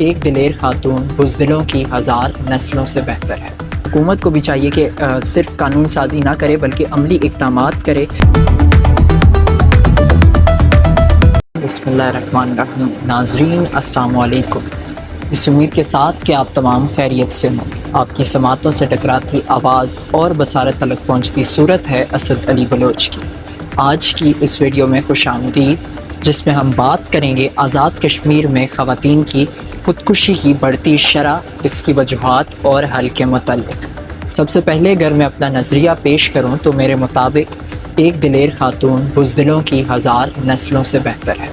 ایک دلیر خاتون بزدلوں کی ہزار نسلوں سے بہتر ہے۔ حکومت کو بھی چاہیے کہ صرف قانون سازی نہ کرے بلکہ عملی اقدامات کرے۔ بسم اللہ الرحمن الرحیم۔ ناظرین السلام علیکم۔ اس امید کے ساتھ کہ آپ تمام خیریت سے ہوں، آپ کی سماعتوں سے ٹکراتی آواز اور بصارت تلک پہنچتی صورت ہے اسد علی بلوچ کی۔ آج کی اس ویڈیو میں خوش آمدید، جس میں ہم بات کریں گے آزاد کشمیر میں خواتین کی خودکشی کی بڑھتی شرح، اس کی وجوہات اور حل کے متعلق۔ سب سے پہلے اگر میں اپنا نظریہ پیش کروں تو میرے مطابق ایک دلیر خاتون بزدلوں کی ہزار نسلوں سے بہتر ہے۔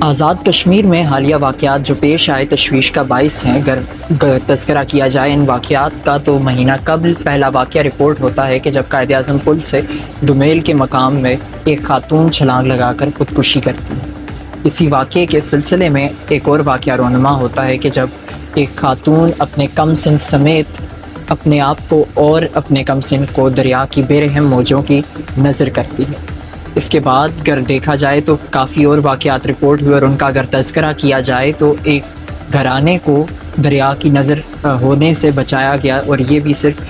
آزاد کشمیر میں حالیہ واقعات جو پیش آئے تشویش کا باعث ہیں۔ اگر تذکرہ کیا جائے ان واقعات کا تو مہینہ قبل پہلا واقعہ رپورٹ ہوتا ہے کہ جب قائد اعظم پل سے دومیل کے مقام میں ایک خاتون چھلانگ لگا کر خودکشی کرتی ہے۔ اسی واقعے کے سلسلے میں ایک اور واقعہ رونما ہوتا ہے کہ جب ایک خاتون اپنے کم سن سمیت اپنے آپ کو اور اپنے کم سن کو دریا کی بے رحم موجوں کی نظر کرتی ہے۔ اس کے بعد اگر دیکھا جائے تو کافی اور واقعات رپورٹ ہوئے اور ان کا اگر تذکرہ کیا جائے تو ایک گھرانے کو دریا کی نظر ہونے سے بچایا گیا، اور یہ بھی صرف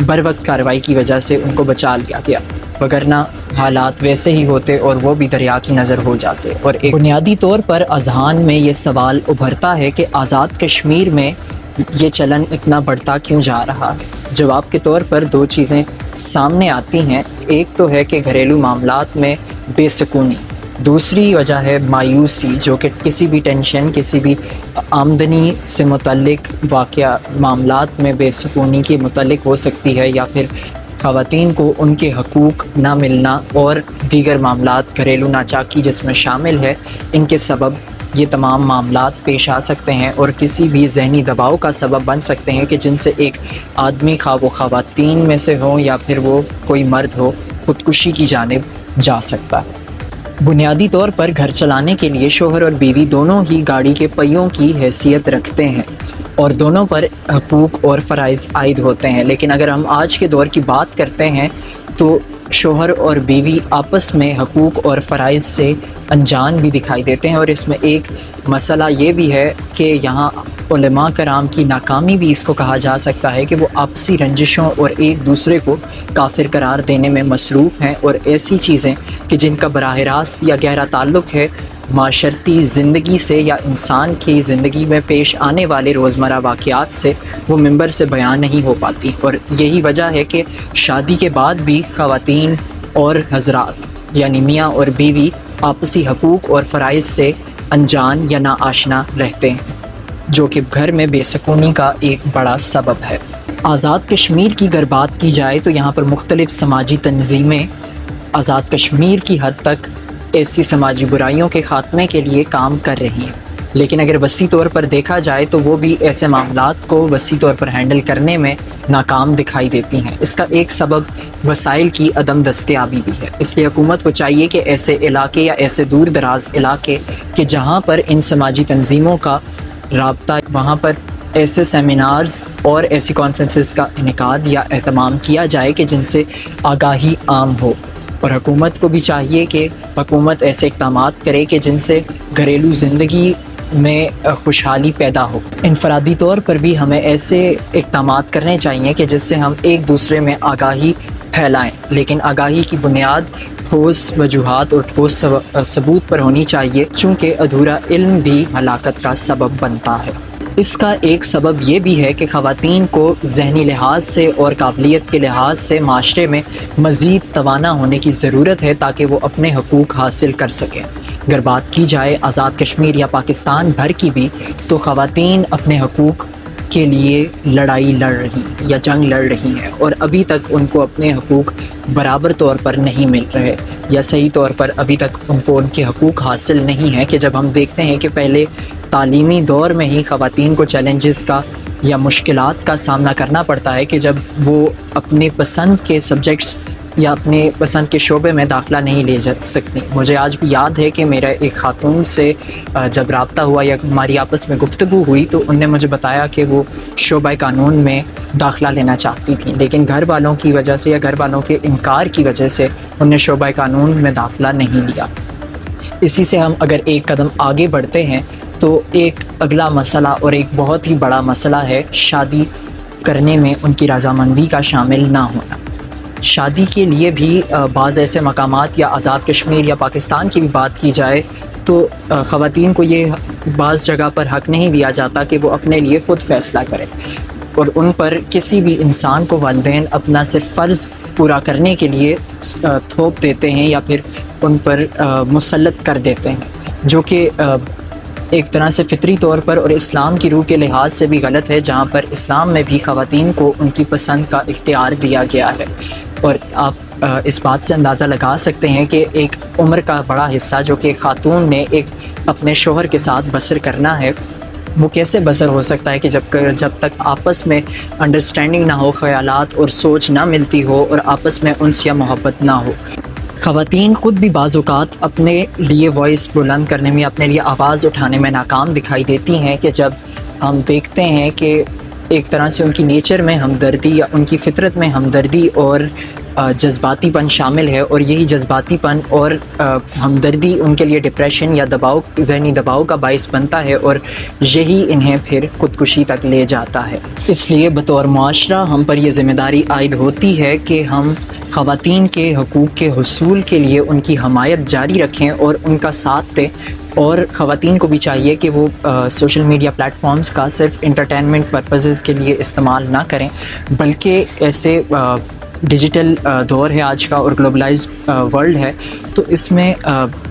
بروقت کارروائی کی وجہ سے ان کو بچا لیا گیا، وگرنہ حالات ویسے ہی ہوتے اور وہ بھی دریا کی نظر ہو جاتے۔ اور ایک بنیادی طور پر اذہان میں یہ سوال ابھرتا ہے کہ آزاد کشمیر میں یہ چلن اتنا بڑھتا کیوں جا رہا ہے؟ جواب کے طور پر دو چیزیں سامنے آتی ہیں۔ ایک تو ہے کہ گھریلو معاملات میں بے سکونی، دوسری وجہ ہے مایوسی، جو کہ کسی بھی ٹینشن، کسی بھی آمدنی سے متعلق واقعہ معاملات میں بے سکونی کے متعلق ہو سکتی ہے، یا پھر خواتین کو ان کے حقوق نہ ملنا اور دیگر معاملات گھریلو ناچاکی جس میں شامل ہے، ان کے سبب یہ تمام معاملات پیش آ سکتے ہیں اور کسی بھی ذہنی دباؤ کا سبب بن سکتے ہیں کہ جن سے ایک آدمی، خواہ وہ خواتین میں سے ہوں یا پھر وہ کوئی مرد ہو، خودکشی کی جانب جا سکتا ہے۔ بنیادی طور پر گھر چلانے کے لیے شوہر اور بیوی دونوں ہی گاڑی کے پہیوں کی حیثیت رکھتے ہیں اور دونوں پر حقوق اور فرائض عائد ہوتے ہیں، لیکن اگر ہم آج کے دور کی بات کرتے ہیں تو شوہر اور بیوی آپس میں حقوق اور فرائض سے انجان بھی دکھائی دیتے ہیں، اور اس میں ایک مسئلہ یہ بھی ہے کہ یہاں علماء کرام کی ناکامی بھی اس کو کہا جا سکتا ہے کہ وہ آپسی رنجشوں اور ایک دوسرے کو کافر قرار دینے میں مصروف ہیں، اور ایسی چیزیں کہ جن کا براہ راست یا گہرا تعلق ہے معاشرتی زندگی سے یا انسان کی زندگی میں پیش آنے والے روزمرہ واقعات سے، وہ ممبر سے بیان نہیں ہو پاتی۔ اور یہی وجہ ہے کہ شادی کے بعد بھی خواتین اور حضرات یعنی میاں اور بیوی آپسی حقوق اور فرائض سے انجان یا ناآشنا رہتے ہیں، جو کہ گھر میں بے سکونی کا ایک بڑا سبب ہے۔ آزاد کشمیر کی اگر بات کی جائے تو یہاں پر مختلف سماجی تنظیمیں آزاد کشمیر کی حد تک ایسی سماجی برائیوں کے خاتمے کے لیے کام کر رہی ہیں، لیکن اگر وسیع طور پر دیکھا جائے تو وہ بھی ایسے معاملات کو وسیع طور پر ہینڈل کرنے میں ناکام دکھائی دیتی ہیں۔ اس کا ایک سبب وسائل کی عدم دستیابی بھی ہے، اس لیے حکومت کو چاہیے کہ ایسے علاقے یا ایسے دور دراز علاقے کہ جہاں پر ان سماجی تنظیموں کا رابطہ، وہاں پر ایسے سیمینارز اور ایسی کانفرنسز کا انعقاد یا اہتمام کیا جائے کہ جن سے آگاہی عام ہو، اور حکومت کو بھی چاہیے کہ حکومت ایسے اقدامات کرے کہ جن سے گھریلو زندگی میں خوشحالی پیدا ہو۔ انفرادی طور پر بھی ہمیں ایسے اقدامات کرنے چاہیے کہ جس سے ہم ایک دوسرے میں آگاہی پھیلائیں، لیکن آگاہی کی بنیاد ٹھوس وجوہات اور ٹھوس ثبوت پر ہونی چاہیے، چونکہ ادھورا علم بھی ہلاکت کا سبب بنتا ہے۔ اس کا ایک سبب یہ بھی ہے کہ خواتین کو ذہنی لحاظ سے اور قابلیت کے لحاظ سے معاشرے میں مزید توانا ہونے کی ضرورت ہے تاکہ وہ اپنے حقوق حاصل کر سکیں۔ اگر بات کی جائے آزاد کشمیر یا پاکستان بھر کی بھی تو خواتین اپنے حقوق کے لیے لڑائی لڑ رہی یا جنگ لڑ رہی ہیں، اور ابھی تک ان کو اپنے حقوق برابر طور پر نہیں مل رہے، یا صحیح طور پر ابھی تک ان کو ان کے حقوق حاصل نہیں ہیں۔ کہ جب ہم دیکھتے ہیں کہ پہلے تعلیمی دور میں ہی خواتین کو چیلنجز کا یا مشکلات کا سامنا کرنا پڑتا ہے کہ جب وہ اپنے پسند کے سبجیکٹس یا اپنے پسند کے شعبے میں داخلہ نہیں لے جا سکتی۔ مجھے آج بھی یاد ہے کہ میرا ایک خاتون سے جب رابطہ ہوا یا ہماری آپس میں گفتگو ہوئی تو ان نے مجھے بتایا کہ وہ شعبہ قانون میں داخلہ لینا چاہتی تھیں، لیکن گھر والوں کی وجہ سے یا گھر والوں کے انکار کی وجہ سے انہوں نے شعبہ قانون میں داخلہ نہیں لیا۔ اسی سے ہم اگر ایک قدم آگے بڑھتے ہیں تو ایک اگلا مسئلہ اور ایک بہت ہی بڑا مسئلہ ہے شادی کرنے میں ان کی رضامندی کا شامل نہ ہونا۔ شادی کے لیے بھی بعض ایسے مقامات یا آزاد کشمیر یا پاکستان کی بھی بات کی جائے تو خواتین کو یہ بعض جگہ پر حق نہیں دیا جاتا کہ وہ اپنے لیے خود فیصلہ کریں، اور ان پر کسی بھی انسان کو والدین اپنا صرف فرض پورا کرنے کے لیے تھوپ دیتے ہیں یا پھر ان پر مسلط کر دیتے ہیں، جو کہ ایک طرح سے فطری طور پر اور اسلام کی روح کے لحاظ سے بھی غلط ہے، جہاں پر اسلام میں بھی خواتین کو ان کی پسند کا اختیار دیا گیا ہے۔ اور آپ اس بات سے اندازہ لگا سکتے ہیں کہ ایک عمر کا بڑا حصہ جو کہ خاتون نے ایک اپنے شوہر کے ساتھ بسر کرنا ہے، وہ کیسے بسر ہو سکتا ہے کہ جب تک آپس میں انڈرسٹینڈنگ نہ ہو، خیالات اور سوچ نہ ملتی ہو اور آپس میں انس یا محبت نہ ہو۔ خواتین خود بھی بعض اوقات اپنے لیے وائس بلند کرنے میں، اپنے لیے آواز اٹھانے میں ناکام دکھائی دیتی ہیں، کہ جب ہم دیکھتے ہیں کہ ایک طرح سے ان کی نیچر میں ہمدردی یا ان کی فطرت میں ہمدردی اور جذباتی پن شامل ہے، اور یہی جذباتی پن اور ہمدردی ان کے لیے ڈپریشن یا دباؤ، ذہنی دباؤ کا باعث بنتا ہے، اور یہی انہیں پھر خودکشی تک لے جاتا ہے۔ اس لیے بطور معاشرہ ہم پر یہ ذمہ داری عائد ہوتی ہے کہ ہم خواتین کے حقوق کے حصول کے لیے ان کی حمایت جاری رکھیں اور ان کا ساتھ دیں، اور خواتین کو بھی چاہیے کہ وہ سوشل میڈیا پلیٹ فارمز کا صرف انٹرٹینمنٹ پرپزز کے لیے استعمال نہ کریں، بلکہ ایسے ڈیجیٹل دور ہے آج کا اور گلوبلائزڈ ورلڈ ہے، تو اس میں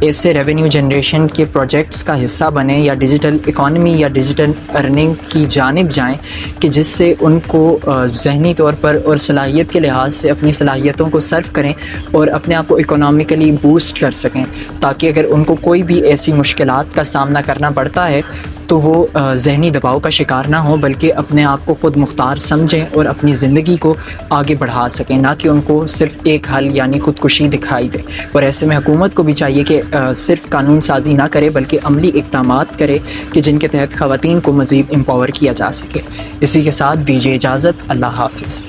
ایسے ریونیو جنریشن کے پروجیکٹس کا حصہ بنیں یا ڈیجیٹل اکانومی یا ڈیجیٹل ارننگ کی جانب جائیں، کہ جس سے ان کو ذہنی طور پر اور صلاحیت کے لحاظ سے اپنی صلاحیتوں کو صرف کریں اور اپنے آپ کو اکنامکلی بوسٹ کر سکیں، تاکہ اگر ان کو کوئی بھی ایسی مشکلات کا سامنا کرنا پڑتا ہے تو وہ ذہنی دباؤ کا شکار نہ ہوں، بلکہ اپنے آپ کو خود مختار سمجھیں اور اپنی زندگی کو آگے بڑھا سکیں، نہ کہ ان کو صرف ایک حل یعنی خودکشی دکھائی دے۔ اور ایسے میں حکومت کو بھی چاہیے کہ صرف قانون سازی نہ کرے بلکہ عملی اقدامات کرے کہ جن کے تحت خواتین کو مزید امپاور کیا جا سکے۔ اسی کے ساتھ دیجیے اجازت، اللہ حافظ۔